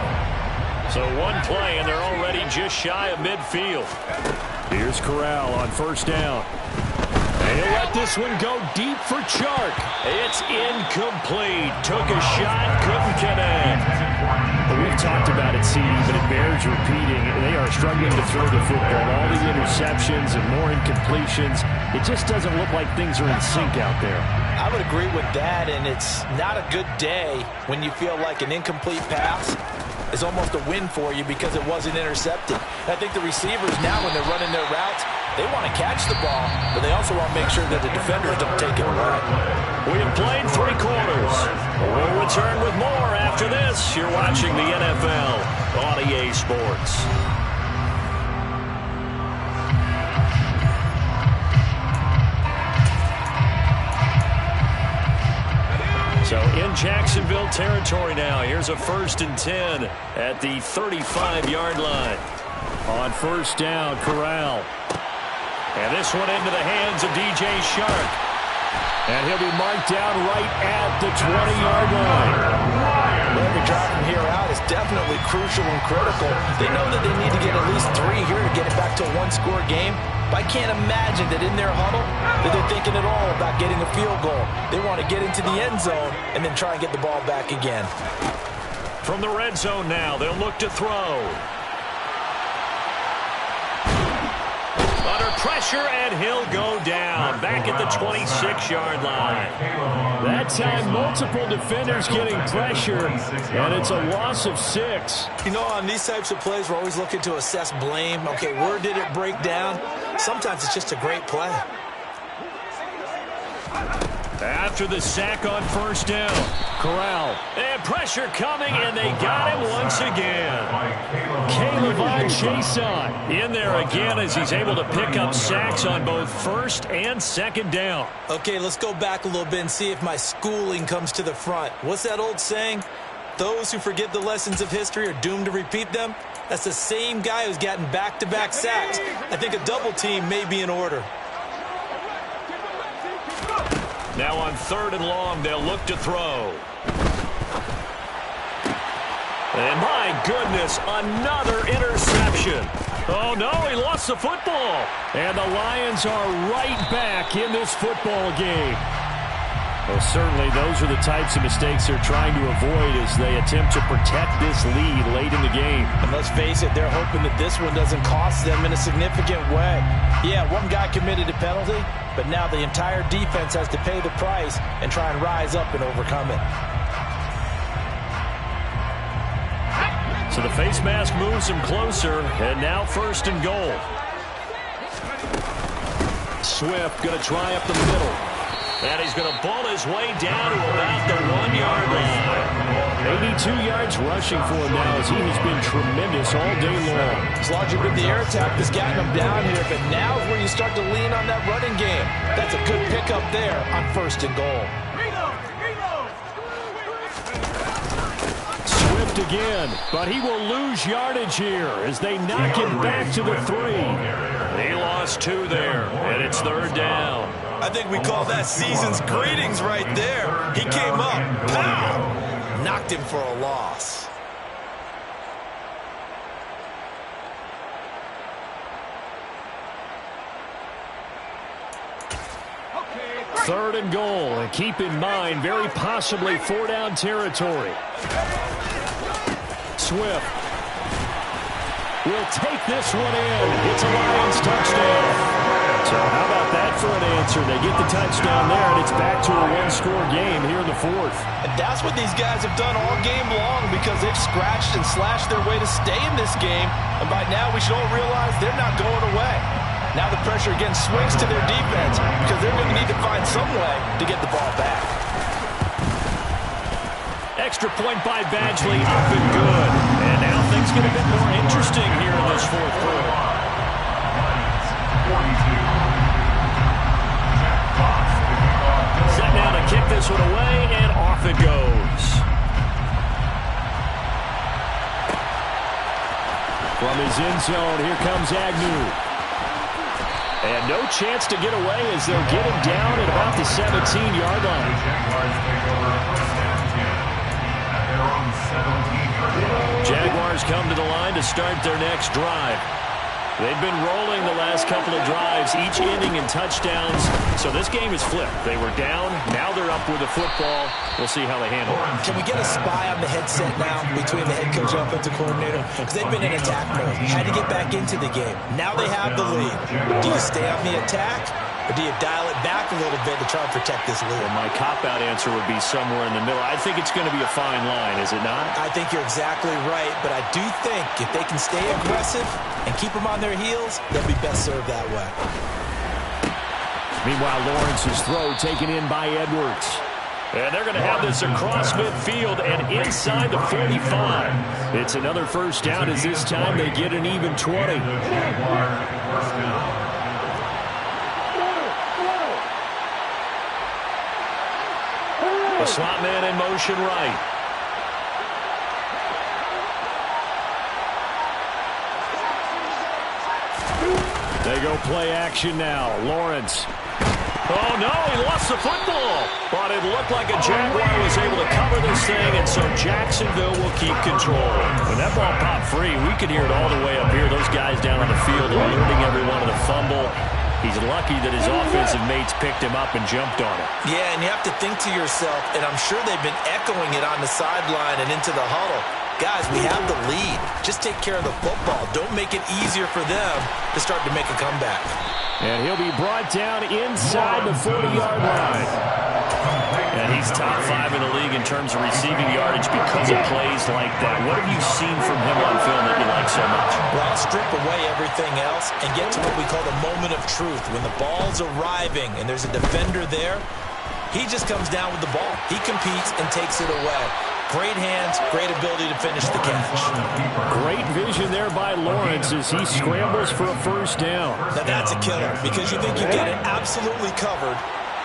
So one play, and they're already just shy of midfield. Here's Corral on first down. And he'll let this one go deep for Chark. It's incomplete. Took a shot, couldn't connect. Well, we've talked about it, CD, but it bears repeating. They are struggling to throw the football. All the interceptions and more incompletions. It just doesn't look like things are in sync out there. I would agree with that, and it's not a good day when you feel like an incomplete pass is almost a win for you because it wasn't intercepted. I think the receivers now, when they're running their routes, they want to catch the ball, but they also want to make sure that the defenders don't take it away. We have played 3 quarters. We'll return with more after this. You're watching the NFL on EA Sports. So in Jacksonville territory now. Here's a 1st and 10 at the 35-yard line. On first down, Corral. And this one into the hands of DJ Chark. And he'll be marked down right at the 20-yard line. Every drive from here out is definitely crucial and critical. They know that they need to get at least 3 here to get it back to a 1-score game. But I can't imagine that in their huddle that they're thinking at all about getting a field goal. They want to get into the end zone and then try and get the ball back again. From the red zone now, they'll look to throw. Under pressure, and he'll go down. Back at the 26-yard line. That time, multiple defenders getting pressure, and it's a loss of 6. You know, on these types of plays, we're always looking to assess blame. Okay, where did it break down? Sometimes it's just a great play. After the sack on first down, Corral. And pressure coming, and they got him once again. Caleb Chason in there again as he's able to pick up sacks on both first and second down. Okay, let's go back a little bit and see if my schooling comes to the front. What's that old saying? Those who forget the lessons of history are doomed to repeat them. That's the same guy who's gotten back-to-back sacks. I think a double team may be in order. Now on 3rd and long, they'll look to throw. And my goodness, another interception. Oh, no, he lost the football. And the Lions are right back in this football game. Well, certainly those are the types of mistakes they're trying to avoid as they attempt to protect this lead late in the game. And let's face it, they're hoping that this one doesn't cost them in a significant way. Yeah, one guy committed a penalty, but now the entire defense has to pay the price and try and rise up and overcome it. So the face mask moves him closer, and now 1st and goal. Swift going to try up the middle. And he's going to ball his way down to about the 1-yard line. 82 yards rushing for him now as he has been tremendous all day long. It's largely been the air attack that's gotten him down here, but now is where you start to lean on that running game. That's a good pickup there on 1st and goal. Swift again, but he will lose yardage here as they knock him back to the 3. He lost 2 there, and it's 3rd down. I think we call that season's greetings right there. He came up, pow, knocked him for a loss. 3rd and goal. And keep in mind, very possibly 4-down territory. Swift will take this one in. It's a Lions touchdown. So how about that for an answer? They get the touchdown there, and it's back to a one-score game here in the 4th. And that's what these guys have done all game long because they've scratched and slashed their way to stay in this game. And by now, we should all realize they're not going away. Now the pressure again swings to their defense because they're going to need to find some way to get the ball back. Extra point by Badgley, up and good. And now things get a bit more interesting here in this 4th quarter. Set now to kick this one away, and off it goes. From his end zone, here comes Agnew. And no chance to get away as they'll get him down at about the 17-yard line. Jaguars come to the line to start their next drive. They've been rolling the last couple of drives, each ending in touchdowns. So this game is flipped. They were down. Now they're up with the football. We'll see how they handle it. Can we get a spy on the headset now between the head coach and offensive coordinator? Because they've been in attack mode. Had to get back into the game. Now they have the lead. Do you stay on the attack? Or do you dial it back a little bit to try and protect this lead? Well, my cop-out answer would be somewhere in the middle. I think it's going to be a fine line, is it not? I think you're exactly right, but I do think if they can stay aggressive and keep them on their heels, they'll be best served that way. Meanwhile, Lawrence's throw taken in by Edwards. And they're going to have this across midfield and inside the 45. It's another first down as this time they get an even 20. The slot man in motion right. They go play action now. Lawrence. Oh, no, he lost the football. But it looked like a Jaguar was able to cover this thing, and so Jacksonville will keep control. When that ball popped free, we could hear it all the way up here. Those guys down on the field alerting everyone of the fumble. He's lucky that his offensive mates picked him up and jumped on it. Yeah, and you have to think to yourself, and I'm sure they've been echoing it on the sideline and into the huddle. Guys, we have the lead. Just take care of the football. Don't make it easier for them to start to make a comeback. And he'll be brought down inside the 40-yard line. And he's top 5 in the league in terms of receiving yardage because of plays like that. What have you seen from him on film that you like so much? Well, strip away everything else and get to what we call the moment of truth. When the ball's arriving and there's a defender there, he just comes down with the ball. He competes and takes it away. Great hands, great ability to finish the catch. Great vision there by Lawrence as he scrambles for a first down. Now that's a killer because you think you get it absolutely covered,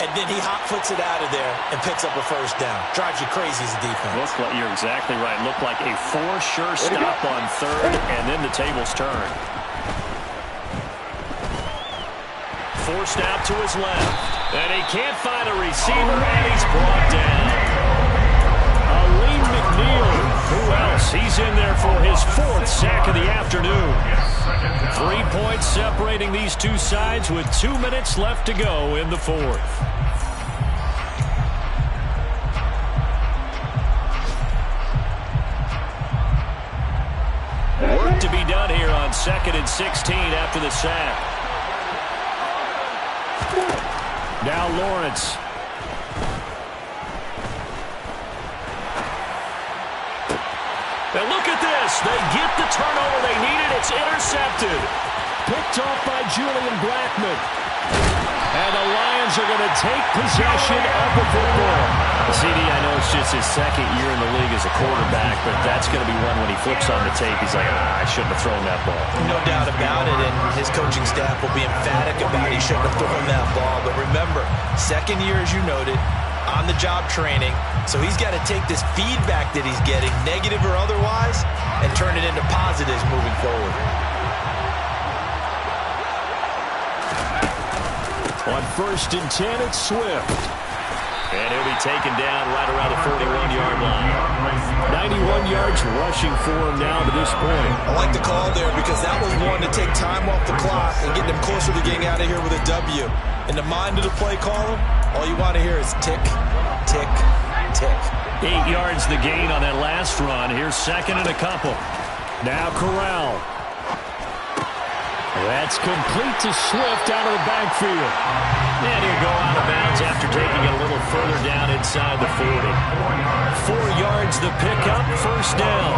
and then he hot-foots it out of there and picks up a first down. Drives you crazy as a defense. You're exactly right. Looked like a sure stop on 3rd, and then the tables turn. Forced out to his left, and he can't find a receiver, and he's brought down. McNeil, who else? He's in there for his 4th sack of the afternoon. 3 points separating these two sides with 2 minutes left to go in the 4th. Work to be done here on 2nd and 16 after the sack. Now Lawrence. And look at this. They get the turnover they needed. It's intercepted. Picked off by Julian Blackman. And the Lions are going to take possession of the football. CD, I know it's just his 2nd year in the league as a quarterback, but that's going to be one when he flips on the tape. He's like, I shouldn't have thrown that ball. No doubt about it, and his coaching staff will be emphatic about he shouldn't have thrown that ball. But remember, 2nd year, as you noted, on-the-job training, so he's got to take this feedback that he's getting, negative or otherwise, and turn it into positives moving forward. On 1st and 10, it's Swift. And he'll be taken down right around the 41-yard line. 91 yards rush pushing for him now to this point. I like the call there because that was one to take time off the clock and get them closer to getting out of here with a W. In the mind of the play caller, all you want to hear is tick, tick, tick. 8 yards the gain on that last run. Here's second and a couple. Now Corral. That's complete to Swift out of the backfield. And he'll go out of bounds after taking it a little further down inside the 40. 4 yards the pickup, first down.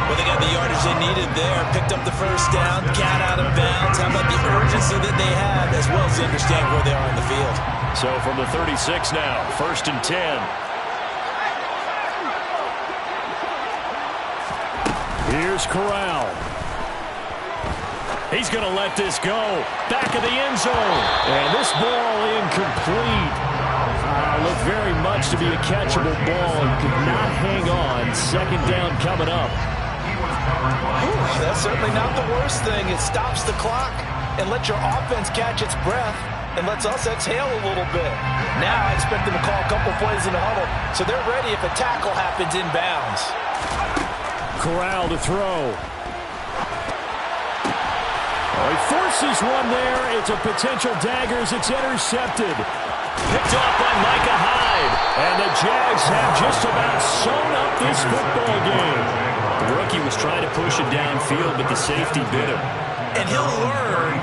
Well, they got the yardage they needed there. Picked up the first down, got out of bounds. How about the urgency that they have, as well as they understand where they are in the field. So from the 36 now, first and 10. Here's Corral. He's going to let this go. Back of the end zone. And this ball incomplete. Looked very much to be a catchable ball and could not hang on. Second down coming up. That's certainly not the worst thing. It stops the clock and lets your offense catch its breath and lets us exhale a little bit. Now I expect them to call a couple plays in the huddle so they're ready if a tackle happens inbounds. Corral to throw. Oh, he forces one there. It's a potential dagger as it's intercepted. Picked off by Micah Hyde. And the Jags have just about sewn up this football game. The rookie was trying to push it downfield, but the safety bit him. And he'll learn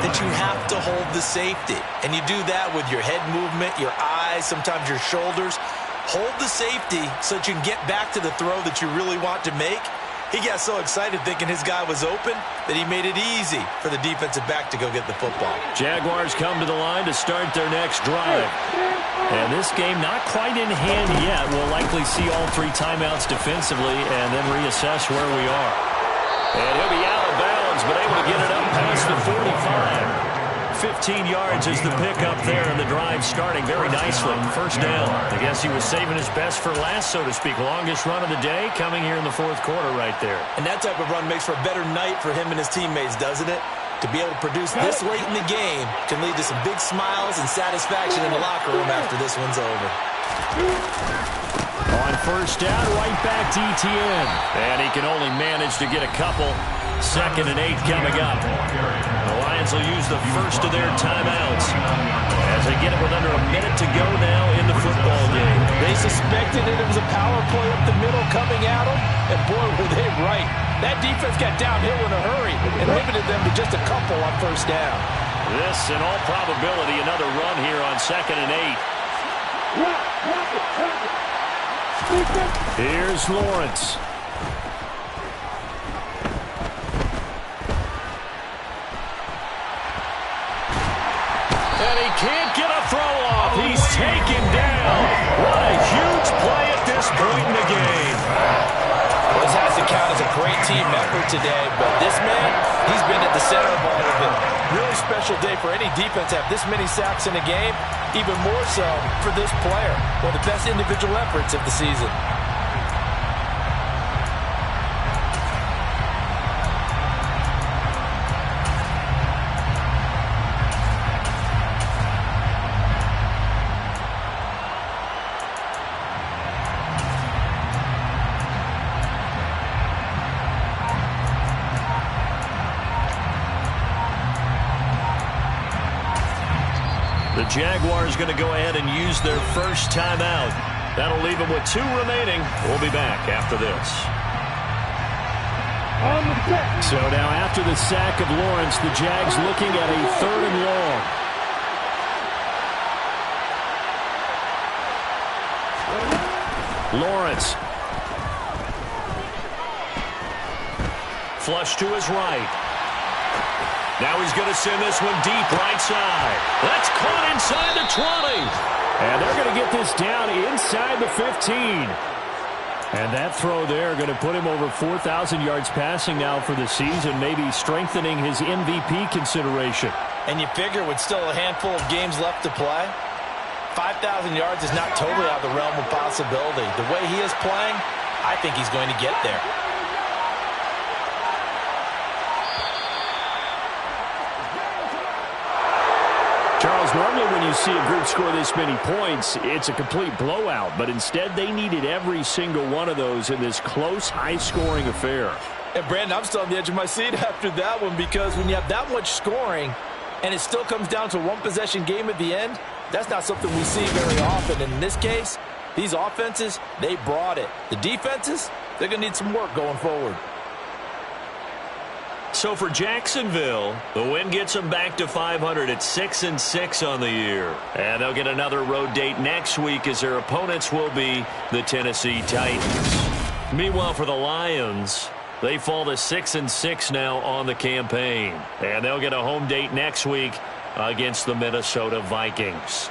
that you have to hold the safety. And you do that with your head movement, your eyes, sometimes your shoulders. Hold the safety so that you can get back to the throw that you really want to make. He got so excited thinking his guy was open that he made it easy for the defensive back to go get the football. Jaguars come to the line to start their next drive. And this game not quite in hand yet. We'll likely see all 3 timeouts defensively and then reassess where we are. And he'll be out of bounds, but able to get it up past the 45. 15 yards is the pickup there, and the drive starting very nicely. First down. I guess he was saving his best for last, so to speak. Longest run of the day coming here in the fourth quarter right there. And that type of run makes for a better night for him and his teammates, doesn't it? To be able to produce this late in the game can lead to some big smiles and satisfaction in the locker room after this one's over. On first down, right back to Etienne. And he can only manage to get a couple. Second and 8 coming up. The Lions will use the first of their timeouts as they get it with under a minute to go now in the football game. They suspected it was a power play up the middle coming at them, and boy, were they right. That defense got downhill in a hurry and limited them to just a couple on first down. This, in all probability, another run here on second and 8. Here's Lawrence. And he can't get a throw off. He's taken down. What a huge play at this point in the game. Well, this has to count as a great team effort today, but this man, he's been at the center of all of it. Really special day for any defense to have this many sacks in a game, even more so for this player. One of the best individual efforts of the season. The Jaguars going to go ahead and use their first timeout. That'll leave them with 2 remaining. We'll be back after this. So now after the sack of Lawrence, the Jags looking at a 3rd and long. Lawrence. Flush to his right. Now he's going to send this one deep right side. That's caught inside the 20. And they're going to get this down inside the 15. And that throw there going to put him over 4,000 yards passing now for the season, maybe strengthening his MVP consideration. And you figure with still a handful of games left to play, 5,000 yards is not totally out of the realm of possibility. The way he is playing, I think he's going to get there. Because normally when you see a group score this many points, it's a complete blowout. But instead, they needed every single one of those in this close, high-scoring affair. And, Brandon, I'm still on the edge of my seat after that one, because when you have that much scoring and it still comes down to a one-possession game at the end, that's not something we see very often. And in this case, these offenses, they brought it. The defenses, they're going to need some work going forward. So for Jacksonville, the win gets them back to 500 at 6-6 on the year. And they'll get another road date next week as their opponents will be the Tennessee Titans. Meanwhile, for the Lions, they fall to 6-6 now on the campaign. And they'll get a home date next week against the Minnesota Vikings.